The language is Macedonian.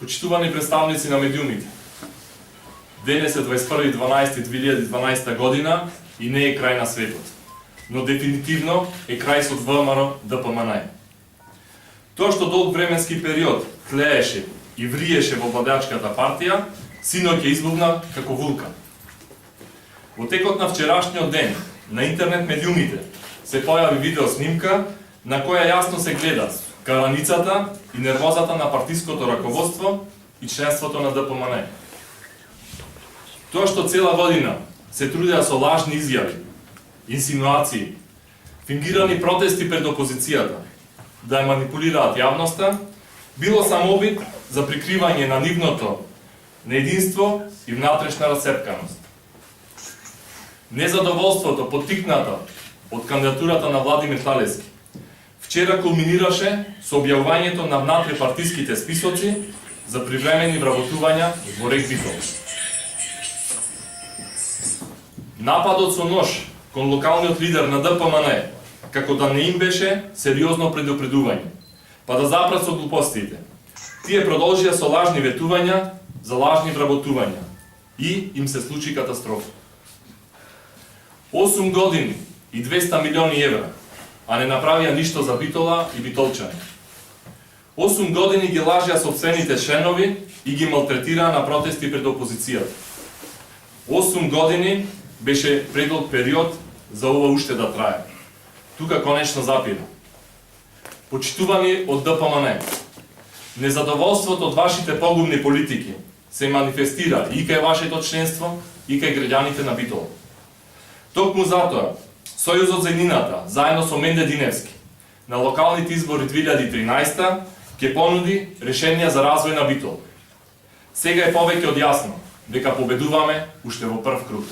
Почитувани представници на медиумите, денес е 21.12.2012 година и не е крај на светот, но дефинитивно е крај со ВМРО ДПМН. Тоа што долг временски период тлееше и вриеше во владеачката партија, синоќ ќе избухна како вулкан. Во текот на вчерашниот ден на интернет медиумите се појави видео снимка на која јасно се гледа караницата и нервозата на партиското раководство и членството на ДПМН. Тоа што цела година се трудеа со лажни изјави, инсинуации, фингирани протести пред опозицијата, да ја манипулираат јавноста, било само обид за прикривање на нивното неединство и внатрешна расцепканост. Незадоволството поттикнато од кандидатурата на Владимир Талевски вчера кулминираше со објавувањето на внатрепартиските списоци за привремени вработувања во РЕК Битол. Нападот со нож кон локалниот лидер на ДПМН како да не им беше сериозно предупредување, па да запрат со глупостите. Тие продолжија со лажни ветувања за лажни вработувања и им се случи катастрофа. 8 години и 200 милиони евра, а не направија ништо за Битола и битолчани. 8 години ги лажеа собствените членови и ги малтретираа на протести пред опозицијата. 8 години беше предолг период за ова уште да трае. Тука конечно запира. Почитувани од ДПМН, незадоволството од вашите погубни политики се манифестира и кај вашето членство и кај граѓаните на Битола. Токму затоа, Сојузот за иднината, заедно со Менде Диневски, на локалните избори 2013 ќе понуди решенија за развој на Битол. Сега е повеќе од јасно дека победуваме уште во прв круг.